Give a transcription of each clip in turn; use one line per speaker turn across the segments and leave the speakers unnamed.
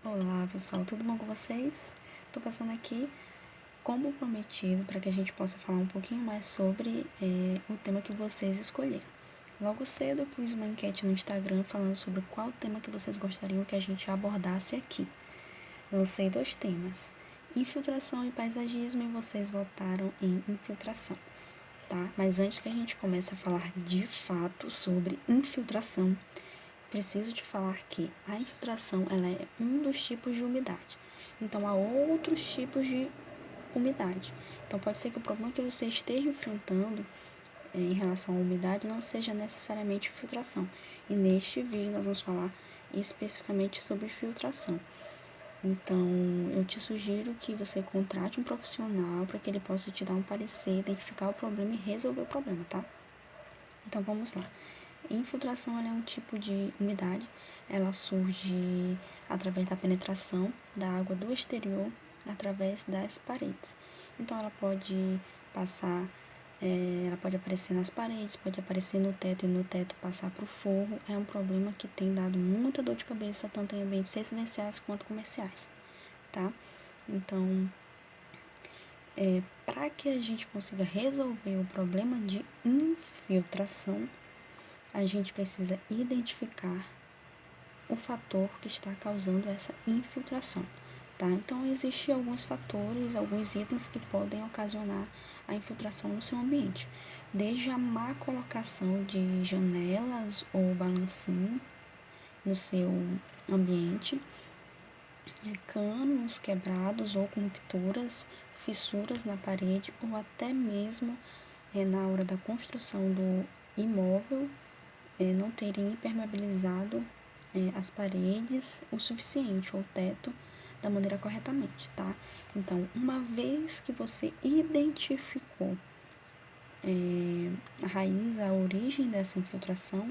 Olá pessoal, tudo bom com vocês? Estou passando aqui, como prometido, para que a gente possa falar um pouquinho mais sobre o tema que vocês escolheram. Logo cedo eu pus uma enquete no Instagram falando sobre qual tema que vocês gostariam que a gente abordasse aqui. Lancei 2 temas, infiltração e paisagismo, e vocês votaram em infiltração, tá? Mas antes que a gente comece a falar de fato sobre infiltração, preciso te falar que a infiltração ela é um dos tipos de umidade. Então, há outros tipos de umidade. Então, pode ser que o problema que você esteja enfrentando em relação à umidade não seja necessariamente filtração. E neste vídeo nós vamos falar especificamente sobre filtração. Então, eu te sugiro que você contrate um profissional para que ele possa te dar um parecer, identificar o problema e resolver o problema, tá? Então, vamos lá. Infiltração ela é um tipo de umidade, ela surge através da penetração da água do exterior através das paredes. Então ela pode passar, ela pode aparecer nas paredes, pode aparecer no teto e no teto passar para o forro. É um problema que tem dado muita dor de cabeça, tanto em ambientes residenciais quanto comerciais, tá? Então, para que a gente consiga resolver o problema de infiltração, a gente precisa identificar o fator que está causando essa infiltração, tá? Então, existem alguns fatores, alguns itens que podem ocasionar a infiltração no seu ambiente, desde a má colocação de janelas ou balancinho no seu ambiente, canos quebrados ou com rupturas, fissuras na parede, ou até mesmo na hora da construção do imóvel, não terem impermeabilizado as paredes o suficiente, ou o teto, da maneira corretamente, tá? Então, uma vez que você identificou a raiz, a origem dessa infiltração,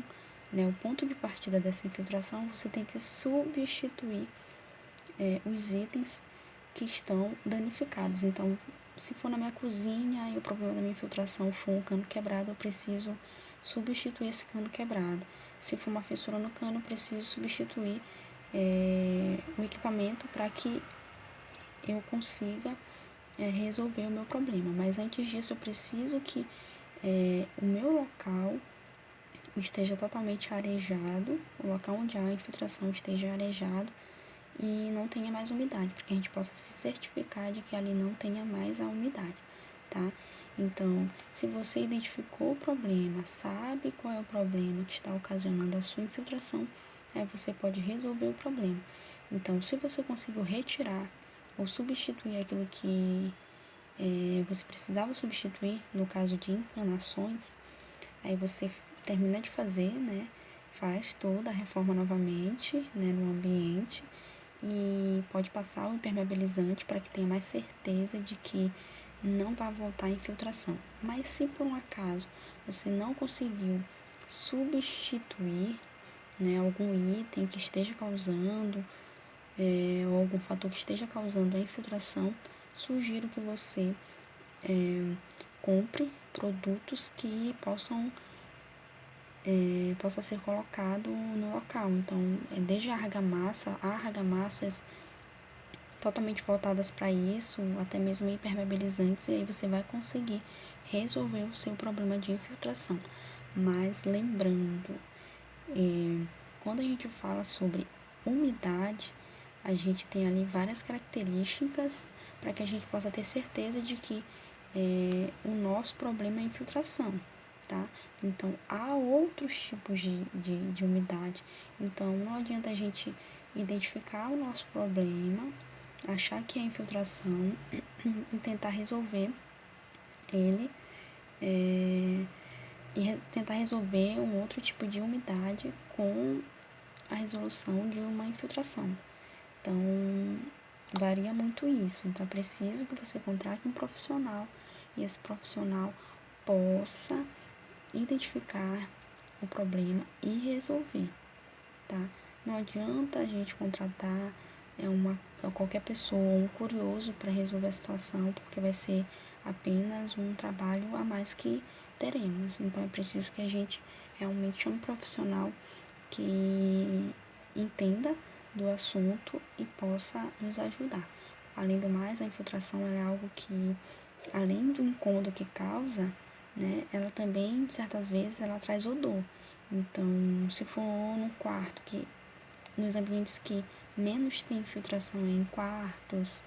né, o ponto de partida dessa infiltração, você tem que substituir os itens que estão danificados. Então, se for na minha cozinha e o problema da minha infiltração for um cano quebrado, eu preciso substituir esse cano quebrado. Se for uma fissura no cano, eu preciso substituir o equipamento para que eu consiga resolver o meu problema. Mas antes disso, eu preciso que o meu local esteja totalmente arejado, o local onde há a infiltração esteja arejado e não tenha mais umidade, para que a gente possa se certificar de que ali não tenha mais a umidade, tá? Então, se você identificou o problema, sabe qual é o problema que está ocasionando a sua infiltração, aí você pode resolver o problema. Então, se você conseguiu retirar ou substituir aquilo que você precisava substituir, no caso de encanações, aí você termina de fazer, né? Faz toda a reforma novamente, né, no ambiente, e pode passar o impermeabilizante para que tenha mais certeza de que não vai voltar a infiltração. Mas se por um acaso você não conseguiu substituir, né, algum item que esteja causando ou algum fator que esteja causando a infiltração, sugiro que você compre produtos que possa ser colocado no local. Então, desde a argamassas totalmente voltadas para isso, até mesmo impermeabilizantes, e aí você vai conseguir resolver o seu problema de infiltração. Mas lembrando, quando a gente fala sobre umidade, a gente tem ali várias características para que a gente possa ter certeza de que o nosso problema é infiltração, tá? Então, há outros tipos de umidade. Então, não adianta a gente identificar o nosso problema, achar que é infiltração e tentar resolver ele e tentar resolver um outro tipo de umidade com a resolução de uma infiltração. Então, varia muito isso. Então, é preciso que você contrate um profissional e esse profissional possa identificar o problema e resolver, tá? Não adianta a gente contratar qualquer pessoa, um curioso para resolver a situação, porque vai ser apenas um trabalho a mais que teremos. Então, é preciso que a gente realmente chame um profissional que entenda do assunto e possa nos ajudar. Além do mais, a infiltração é algo que, além do incômodo que causa, né, ela também, certas vezes, ela traz odor. Então, se for num quarto, nos ambientes que menos tem infiltração, em quartos,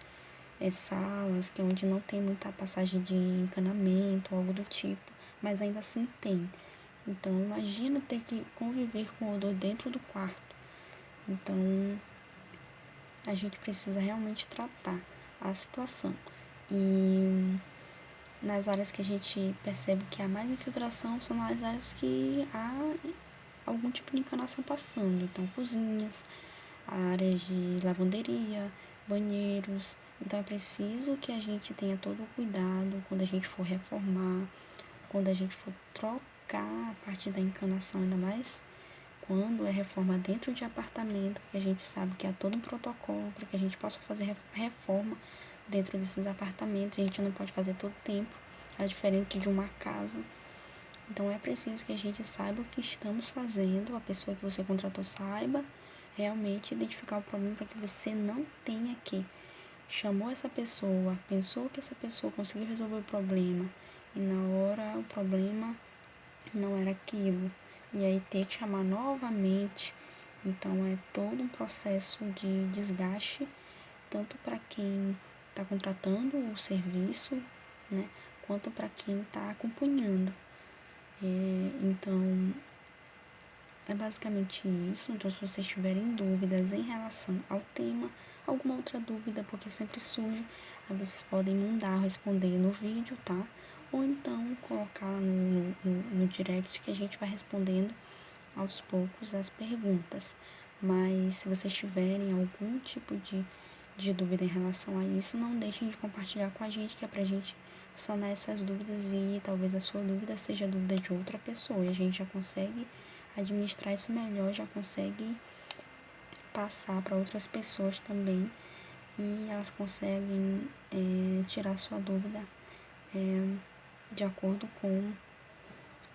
salas, que é onde não tem muita passagem de encanamento, algo do tipo, mas ainda assim tem. Então, imagina ter que conviver com odor dentro do quarto. Então, a gente precisa realmente tratar a situação. E nas áreas que a gente percebe que há mais infiltração são nas áreas que há algum tipo de encanação passando. Então, cozinhas, áreas de lavanderia, banheiros. Então, é preciso que a gente tenha todo o cuidado quando a gente for reformar, quando a gente for trocar a parte da encanação, ainda mais quando é reforma dentro de apartamento, que a gente sabe que há todo um protocolo para que a gente possa fazer reforma dentro desses apartamentos. A gente não pode fazer todo tempo, é diferente de uma casa. Então é preciso que a gente saiba o que estamos fazendo, a pessoa que você contratou saiba realmente identificar o problema para que você não tenha que chamou essa pessoa, pensou que essa pessoa conseguiu resolver o problema e na hora o problema não era aquilo. E aí ter que chamar novamente. Então é todo um processo de desgaste, tanto para quem está contratando o serviço, né, quanto para quem está acompanhando. Então é basicamente isso. Então, se vocês tiverem dúvidas em relação ao tema, alguma outra dúvida, porque sempre surge, aí vocês podem mandar responder no vídeo, tá? Ou então colocar no direct que a gente vai respondendo aos poucos as perguntas. Mas se vocês tiverem algum tipo de dúvida em relação a isso, não deixem de compartilhar com a gente, que é pra gente sanar essas dúvidas e talvez a sua dúvida seja a dúvida de outra pessoa. E a gente já consegue administrar isso melhor, já consegue passar para outras pessoas também e elas conseguem tirar sua dúvida de acordo com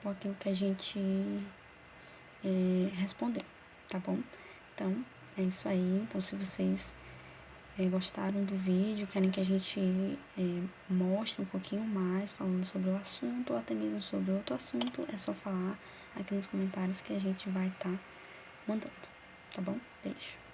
aquilo que a gente respondeu, tá bom? Então, é isso aí. Então, se vocês gostaram do vídeo, querem que a gente mostre um pouquinho mais falando sobre o assunto ou até mesmo sobre outro assunto, é só falar aqui nos comentários que a gente vai estar mandando, tá bom? Beijo!